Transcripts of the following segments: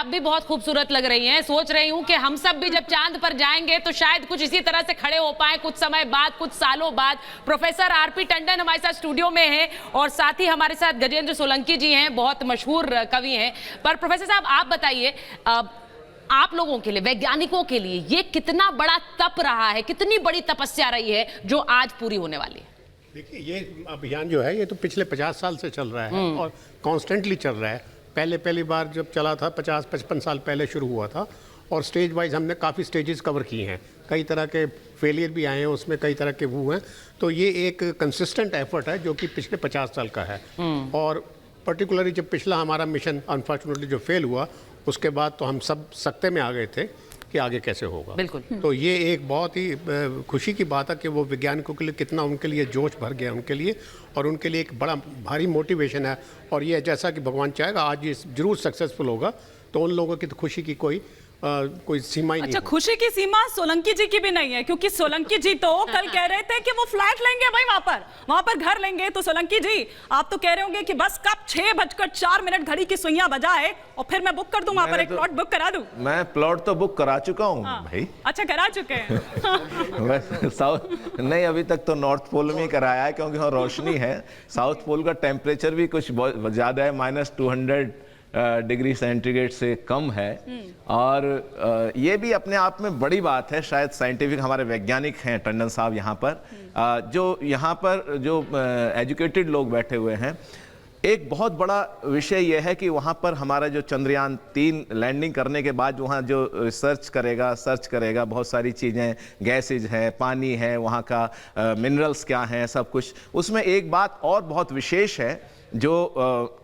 आप भी बहुत खूबसूरत लग रही हैं। सोच रही हूँ कि हम सब भी जब चांद पर जाएंगे तो शायद कुछ इसी तरह से खड़े हो पाए कुछ समय बाद, कुछ सालों बाद। प्रोफेसर आरपी टंडन हमारे साथ स्टूडियो में हैं और साथ ही हमारे साथ गजेंद्र सोलंकी जी हैं, बहुत मशहूर कवि हैं। पर प्रोफेसर साहब आप बताइए, आप लोगों के लिए, वैज्ञानिकों के लिए ये कितना बड़ा तप रहा है, कितनी बड़ी तपस्या रही है जो आज पूरी होने वाली है? देखिए, ये अभियान जो है ये तो पिछले 50 साल से चल रहा है और कॉन्स्टेंटली चल रहा है। पहली बार जब चला था 50-55 साल पहले शुरू हुआ था और स्टेज वाइज हमने काफ़ी स्टेजेस कवर किए हैं। कई तरह के फेलियर भी आए हैं उसमें, कई तरह के वो हैं। तो ये एक कंसिस्टेंट एफर्ट है जो कि पिछले 50 साल का है। और पर्टिकुलरली जब पिछला हमारा मिशन अनफॉर्चुनेटली जो फेल हुआ उसके बाद तो हम सब सकते में आ गए थे कि आगे कैसे होगा। बिल्कुल। तो ये एक बहुत ही खुशी की बात है कि वो वैज्ञानिकों के लिए कितना उनके लिए जोश भर गया उनके लिए, और उनके लिए एक बड़ा भारी मोटिवेशन है। और ये जैसा कि भगवान चाहेगा आज ये जरूर सक्सेसफुल होगा, तो उन लोगों की तो खुशी की कोई सीमा ही नहीं। अच्छा, खुशी की सीमा सोलंकी जी की भी नहीं है, क्योंकि सोलंकी जी तो कल कह रहे थे कि वो फ्लैट लेंगे भाई, वहां पर घर लेंगे। तो सोलंकी जी आप तो कह रहे होंगे कि बस कब 6:04 घड़ी की सुइयां बजाए और फिर मैं बुक कर दूं, वहां पर एक प्लॉट बुक करा दूं। मैं प्लॉट तो बुक करा चुका हूं भाई। अच्छा, करा चुके हैं। साउथ नहीं, अभी तक तो नॉर्थ पोल में ही कराया है क्योंकि वहाँ रोशनी है। साउथ पोल का टेम्परेचर भी कुछ बहुत ज्यादा है, -200 डिग्री सेंटीग्रेड से कम है। और ये भी अपने आप में बड़ी बात है। शायद साइंटिफिक हमारे वैज्ञानिक हैं टंडन साहब यहाँ पर, जो यहाँ पर जो एजुकेटेड लोग बैठे हुए हैं। एक बहुत बड़ा विषय यह है कि वहाँ पर हमारा जो चंद्रयान 3 लैंडिंग करने के बाद वहाँ जो सर्च करेगा बहुत सारी चीज़ें, गैसेज है, पानी है, वहाँ का मिनरल्स क्या हैं, सब कुछ। उसमें एक बात और बहुत विशेष है जो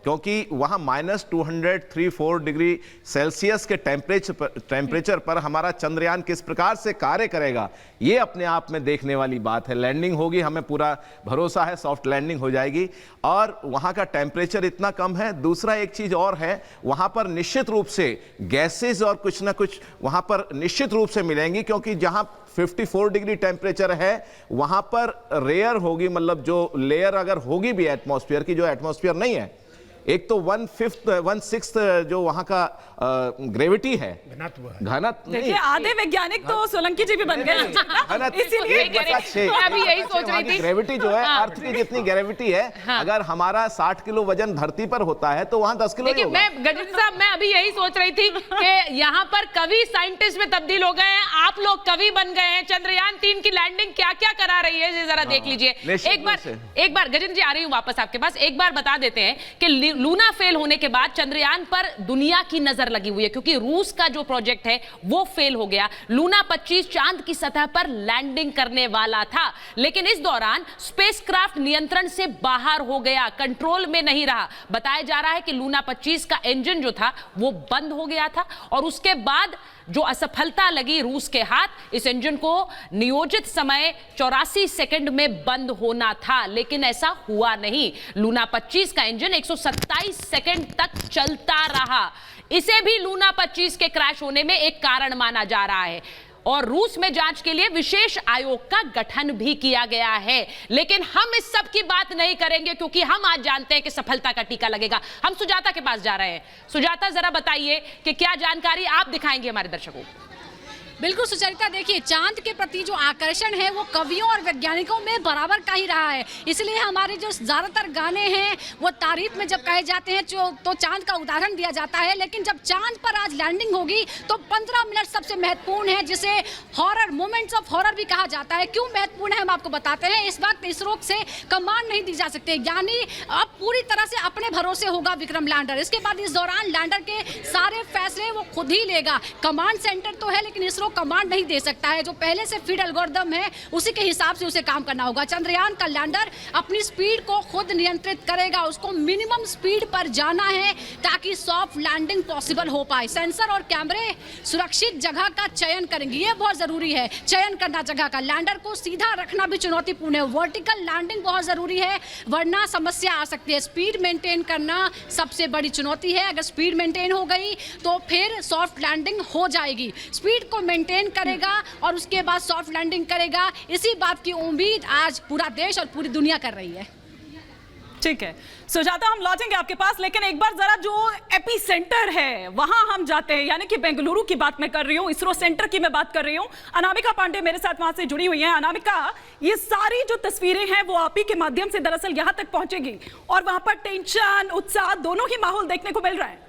क्योंकि वहाँ -203-4 डिग्री सेल्सियस के टेम्परेचर पर हमारा चंद्रयान किस प्रकार से कार्य करेगा, ये अपने आप में देखने वाली बात है। लैंडिंग होगी, हमें पूरा भरोसा है सॉफ्ट लैंडिंग हो जाएगी, और वहाँ का टेम्परेचर इतना कम है। दूसरा एक चीज़ और है, वहाँ पर निश्चित रूप से गैसेज और कुछ ना कुछ वहाँ पर निश्चित रूप से मिलेंगी, क्योंकि जहाँ 54 डिग्री टेम्परेचर है वहाँ पर रेयर होगी, मतलब जो लेयर अगर होगी भी एटमॉस्फेयर की, जो एटमॉस्फेयर नहीं है। एक तो 1/6 जो वहाँ का ग्रेविटी है, घनत्व। देखिए, आधे वैज्ञानिक तो सोलंकी जी भी बन गए, इसीलिए मैं अभी यही सोच रही थी। ग्रेविटी जो है अर्थ की जितनी ग्रेविटी है, अगर हमारा 60 किलो वजन धरती पर होता है तो वहाँ 10 किलो ही होगा। मैं गजेंद्र साहब, मैं अभी यही सोच रही थी कि यहाँ पर कवि साइंटिस्ट में तब्दील हो गए हैं, आप लोग कवि बन गए हैं। चंद्रयान 3 की लैंडिंग क्या क्या करा रही है जरा देख लीजिए। एक बार गजेंद्र जी आ रही हूँ वापस आपके पास। एक बार बता देते हैं कि लूना फेल होने के बाद चंद्रयान पर दुनिया की नजर लगी हुई है, क्योंकि रूस का जो प्रोजेक्ट है वो फेल हो गया। लूना 25 चांद की सतह पर लैंडिंग करने वाला था, लेकिन इस दौरान स्पेसक्राफ्ट नियंत्रण से बाहर हो गया, कंट्रोल में नहीं रहा। बताया जा रहा है कि लूना 25 का इंजन जो था वो बंद हो गया था, और उसके बाद जो असफलता लगी रूस के हाथ, इस इंजन को नियोजित समय 84 सेकंड में बंद होना था, लेकिन ऐसा हुआ नहीं। लूना 25 का इंजन 127 सेकंड तक चलता रहा। इसे भी लूना 25 के क्रैश होने में एक कारण माना जा रहा है, और रूस में जांच के लिए विशेष आयोग का गठन भी किया गया है। लेकिन हम इस सब की बात नहीं करेंगे, क्योंकि हम आज जानते हैं कि सफलता का टीका लगेगा। हम सुजाता के पास जा रहे हैं। सुजाता, जरा बताइए कि क्या जानकारी आप दिखाएंगे हमारे दर्शकों को। बिल्कुल सुचरिता, देखिए, चांद के प्रति जो आकर्षण है वो कवियों और वैज्ञानिकों में बराबर का ही रहा है। इसलिए हमारे जो ज़्यादातर गाने हैं वो तारीफ में जब कहे जाते हैं तो चांद का उदाहरण दिया जाता है। लेकिन जब चांद पर आज लैंडिंग होगी तो 15 मिनट सबसे महत्वपूर्ण है, जिसे हॉरर मोमेंट्स ऑफ हॉरर भी कहा जाता है। क्यों महत्वपूर्ण है हम आपको बताते हैं। इस वक्त इसरो से कमांड नहीं दी जा सकती, यानी अब पूरी तरह से अपने भरोसे होगा विक्रम लैंडर। इसके बाद इस दौरान लैंडर के सारे फैसले वो खुद ही लेगा। कमांड सेंटर तो है, लेकिन इसरो कमांड नहीं दे सकता है। जो पहले से फीड एल्गोरिथम है उसी के हिसाब से उसे काम करना होगा। चंद्रयान का लैंडर अपनी स्पीड को खुद नियंत्रित करेगा, उसको मिनिमम स्पीड पर जाना है ताकि सॉफ्ट लैंडिंग पॉसिबल हो पाए। सेंसर और कैमरे सुरक्षित जगह का चयन करेंगे, ये बहुत जरूरी है। चयन करना जगह का, लैंडर को सीधा रखना भी चुनौतीपूर्ण है। वर्टिकल लैंडिंग बहुत जरूरी है, वरना समस्या आ सकती है। स्पीड मेंटेन करना सबसे बड़ी चुनौती है। अगर स्पीड मेंटेन हो गई तो फिर सॉफ्ट लैंडिंग हो जाएगी। स्पीड को मेंटेन करेगा और उसके बाद सॉफ्ट लैंडिंग करेगा। इसी बात की उम्मीद आज पूरा देश और पूरी दुनिया कर रही है। ठीक है सुजाता, हम लौटेंगे आपके पास, लेकिन एक बार जरा जो एपी सेंटर है वहां हम जाते हैं, यानी कि बेंगलुरु की बात मैं कर रही हूँ, इसरो सेंटर की मैं बात कर रही हूँ। अनामिका पांडे मेरे साथ वहां से जुड़ी हुई हैं। अनामिका, ये सारी जो तस्वीरें हैं वो आप ही के माध्यम से दरअसल यहां तक पहुंचेगी और वहां पर टेंशन, उत्साह दोनों ही माहौल देखने को मिल रहा है।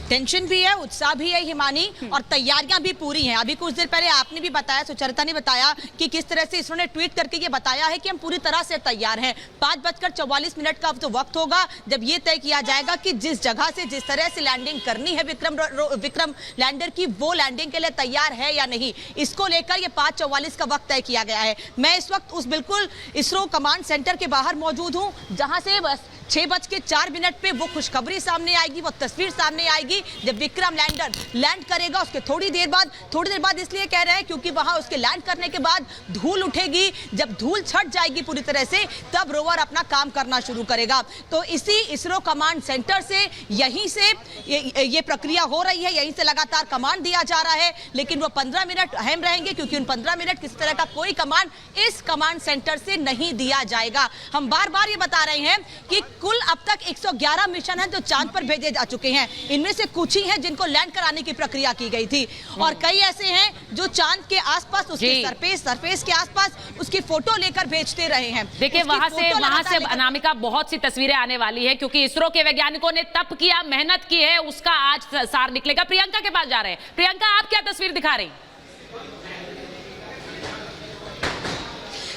टेंशन भी है, उत्साह भी है हिमानी, और तैयारियां भी पूरी हैं। अभी कुछ देर पहले आपने भी बताया, सुचरिता ने बताया कि किस तरह से इसरो ने ट्वीट करके ये बताया है कि हम पूरी तरह से तैयार हैं। 5:44 का तो वक्त होगा जब ये तय किया जाएगा कि जिस जगह से जिस तरह से लैंडिंग करनी है विक्रम लैंडर की, वो लैंडिंग के लिए तैयार है या नहीं, इसको लेकर ये 5:44 का वक्त तय किया गया है। मैं इस वक्त उस बिल्कुल इसरो कमांड सेंटर के बाहर मौजूद हूँ, जहां से बस 6:04 पे वो खुशखबरी सामने आएगी, वो तस्वीर सामने आएगी जब विक्रम लैंडर लैंड करेगा। उसके थोड़ी देर बाद इसलिए कह रहे हैं क्योंकि वहां उसके लैंड करने के बाद धूल उठेगी। जब धूल छट जाएगी पूरी तरह से, तब रोवर अपना काम करना शुरू करेगा। तो इसी इसरो कमांड सेंटर से, यहीं से ये प्रक्रिया हो रही है, यहीं से लगातार कमांड दिया जा रहा है। लेकिन वो 15 मिनट अहम रहेंगे, क्योंकि उन 15 मिनट किसी तरह का कोई कमांड इस कमांड सेंटर से नहीं दिया जाएगा। हम बार बार ये बता रहे हैं कि कुल अब तक 111 मिशन हैं जो चांद पर भेजे जा चुके हैं। इनमें से कुछ ही हैं जिनको लैंड कराने की प्रक्रिया की गई थी, और कई ऐसे हैं जो चांद के आसपास, उसके सरफेस के आसपास उसकी फोटो लेकर भेजते रहे हैं। देखिए वहां से अनामिका बहुत सी तस्वीरें आने वाली है, क्योंकि इसरो के वैज्ञानिकों ने तप किया, मेहनत की है, उसका आज सार निकलेगा। प्रियंका के पास जा रहे हैं। प्रियंका, आप क्या तस्वीर दिखा रही?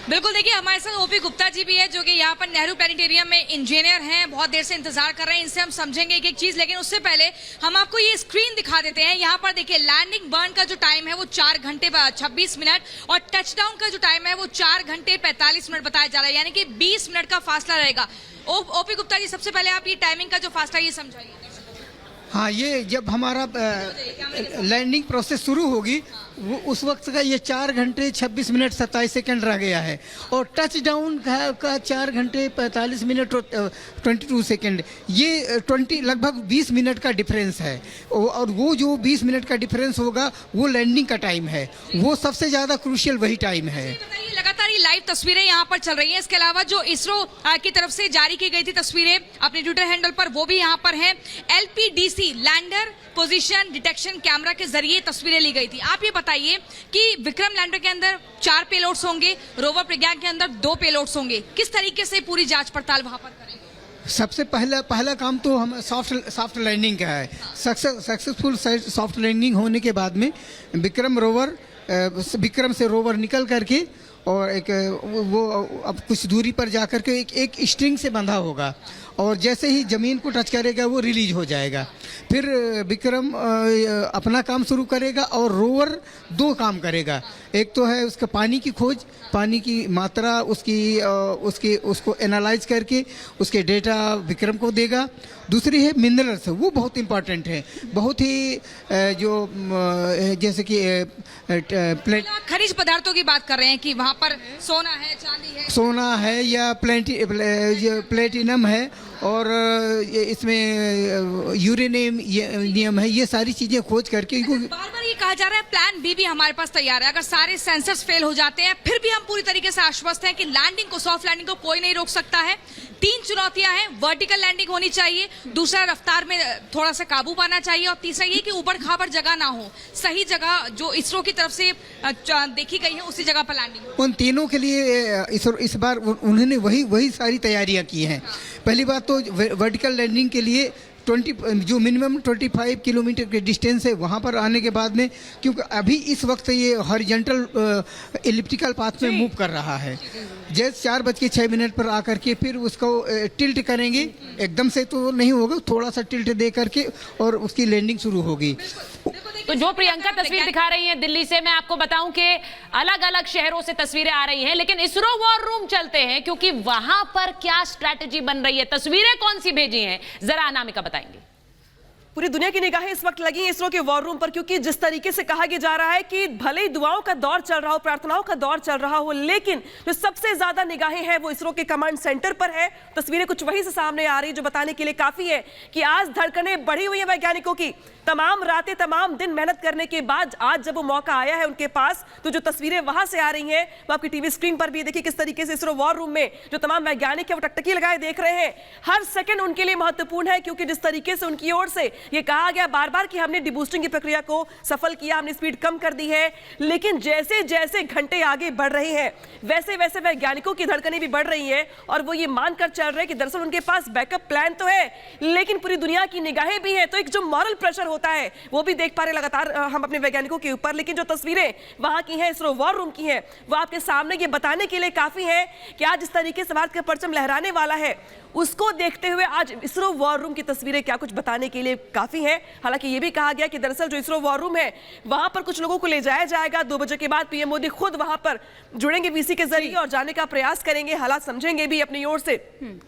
बिल्कुल, देखिए हमारे साथ ओपी गुप्ता जी भी है, जो कि यहाँ पर नेहरू प्लानिटेरियम में इंजीनियर हैं, बहुत देर से इंतजार कर रहे हैं। इनसे हम समझेंगे एक एक चीज, लेकिन उससे पहले हम आपको ये स्क्रीन दिखा देते हैं। यहाँ पर देखिए लैंडिंग बर्न का जो टाइम है वो 4 घंटे 26 मिनट, और टचडाउन का जो टाइम है वो 4 घंटे 45 मिनट बताया जा रहा है, यानी कि 20 मिनट का फासला रहेगा। ओपी गुप्ता जी, सबसे पहले आप ये टाइमिंग का जो फासला ये समझाइए। हाँ, ये जब हमारा लैंडिंग प्रोसेस शुरू होगी, वो उस वक्त का ये 4 घंटे 26 मिनट 27 सेकंड रह गया है, और टच डाउन का 4 घंटे 45 मिनट 22 सेकंड, ये लगभग 20 मिनट का डिफरेंस है। और वो जो 20 मिनट का डिफरेंस होगा वो लैंडिंग का टाइम है, वो सबसे ज़्यादा क्रूशियल वही टाइम है। लगातार ये लाइव तस्वीरें यहाँ पर चल रही हैं। इसके अलावा जो इसरो की तरफ से जारी की गई थी तस्वीरें अपने ट्विटर हैंडल पर, वो भी यहाँ पर हैं। LPDC lander position detection camera के जरिए तस्वीरें ली गई थी। आप ये बताइए कि विक्रम लैंडर के अंदर 4 पेलोड्स होंगे, रोवर प्रज्ञान के अंदर 2 पेलोड्स होंगे, किस तरीके से पूरी जांच पड़ताल वहां पर करेंगे? सबसे पहला काम तो हम सॉफ्ट लैंडिंग का है। सक्सेसफुल सॉफ्ट लैंडिंग होने के बाद में विक्रम से रोवर निकल करके और एक वो अब कुछ दूरी पर जाकर के एक स्ट्रिंग से बंधा होगा, और जैसे ही ज़मीन को टच करेगा वो रिलीज हो जाएगा। फिर विक्रम अपना काम शुरू करेगा और रोवर 2 काम करेगा। एक तो है उसका पानी की खोज, पानी की मात्रा उसको एनालाइज करके उसके डेटा विक्रम को देगा। दूसरी है मिनरल्स, वो बहुत इंपॉर्टेंट है, बहुत ही जैसे कि खनिज पदार्थों की बात कर रहे हैं कि वहाँ पर सोना है, चांदी है, सोना है या प्लेटिनम है, और इसमें यूरेनियम है, ये सारी चीजें खोज करके बार ये कहा जा रहा है प्लान बी भी हमारे पास तैयार है। अगर सारे सेंसर्स फेल हो जाते हैं, फिर भी हम पूरी तरीके से आश्वस्त हैं कि लैंडिंग को, सॉफ्ट लैंडिंग को कोई नहीं रोक सकता है। 3 चुनौतियां हैं, वर्टिकल लैंडिंग होनी चाहिए, दूसरा रफ्तार में थोड़ा सा काबू पाना चाहिए, और तीसरा ये कि ऊबड़ खाबड़ जगह ना हो, सही जगह जो इसरो की तरफ से देखी गई है उसी जगह पर लैंडिंग। उन तीनों के लिए इस बार उन्होंने वही सारी तैयारियां की हैं। पहली बात तो वर्टिकल लैंडिंग के लिए जो मिनिमम 25 किलोमीटर के डिस्टेंस है, वहाँ पर आने के बाद में, क्योंकि अभी इस वक्त ये हॉरिजॉन्टल एलिप्टिकल पाथ में मूव कर रहा है, जैसे 4:06 पर आकर के फिर उसको टिल्ट करेंगे। एकदम से तो नहीं होगा, थोड़ा सा टिल्ट दे करके और उसकी लैंडिंग शुरू होगी। तो जो प्रियंका तस्वीर दिखा रही हैं दिल्ली से, मैं आपको बताऊं कि अलग अलग शहरों से तस्वीरें आ रही हैं, लेकिन इसरो वॉर रूम चलते हैं, क्योंकि वहां पर क्या स्ट्रैटेजी बन रही है, तस्वीरें कौन सी भेजी हैं, जरा अनामिका बताएंगे। पूरी दुनिया की निगाहें इस वक्त लगी हैं इसरो के वॉर रूम पर, क्योंकि जिस तरीके से कहा जा रहा है कि भले ही दुआओं का दौर चल रहा हो, प्रार्थनाओं का दौर चल रहा हो, लेकिन जो सबसे ज्यादा निगाहें हैं वो इसरो के कमांड सेंटर पर है। तस्वीरें कुछ वहीं से सामने आ रही जो बताने के लिए काफी है कि आज धड़कनें बढ़ी हुई है वैज्ञानिकों की। तमाम रातें तमाम दिन मेहनत करने के बाद आज जब वो मौका आया है उनके पास, तो जो तस्वीरें वहां से आ रही हैं वो आपकी टीवी स्क्रीन पर भी देखिए किस तरीके से इसरो वॉर रूम में जो तमाम वैज्ञानिक है वो टकटकी लगाए देख रहे हैं। हर सेकंड उनके लिए महत्वपूर्ण है, क्योंकि जिस तरीके से उनकी ओर से ये कहा गया बार बार कि हमने डिबूस्टिंग की प्रक्रिया को सफल किया, हमने स्पीड कम कर दी है, लेकिन जैसे जैसे घंटे आगे बढ़ रहे हैं वैसे वैसे वैज्ञानिकों की धड़कनें भी बढ़ रही है और वो ये मानकर चल रहे हैं कि दरअसल उनके पास बैकअप प्लान तो है, लेकिन पूरी दुनिया की निगाहें भी है। तो एक जो मॉरल प्रेशर होता है वो भी देख पा रहे लगातार हम अपने वैज्ञानिकों के ऊपर। लेकिन जो तस्वीरें वहां की हैं, इसरो वॉर रूम की हैं, वो आपके सामने ये बताने के लिए काफी है कि आज जिस तरीके से भारत का परचम लहराने वाला है उसको देखते हुए आज इसरो वॉर रूम की तस्वीरें क्या कुछ बताने के लिए काफी है। हालांकि ये भी कहा गया कि दरअसल जो इसरो वॉर रूम है वहां पर कुछ लोगों को ले जाया जाएगा। 2 बजे के बाद पीएम मोदी खुद वहां पर जुड़ेंगे वीसी के जरिए और जाने का प्रयास करेंगे, हालात समझेंगे भी, अपनी ओर से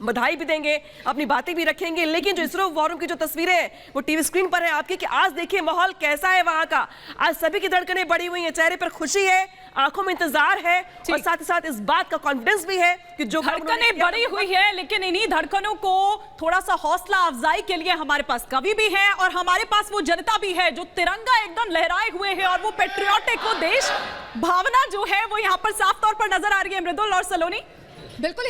बधाई भी देंगे, अपनी बातें भी रखेंगे। लेकिन जो इसरो वॉर रूम की जो तस्वीरें हैं वो टीवी स्क्रीन पर है आपके, कि आज देखिए माहौल कैसा है वहां का। आज सभी की धड़कनें बढ़ी हुई है, चेहरे पर खुशी है, आंखों में इंतजार है और साथ ही साथ इस बात का कॉन्फिडेंस भी है कि जो धड़कनें बढ़ी हुई है, लेकिन इन्हीं धड़कनों को थोड़ा सा हौसला अफजाई के लिए हमारे पास कवि भी है और हमारे पास वो जनता भी है जो तिरंगा एकदम लहराए हुए है और वो पेट्रियोटिक, वो देश भावना जो है वो यहाँ पर साफ तौर पर नजर आ रही है। मृदुल और सलोनी, बिल्कुल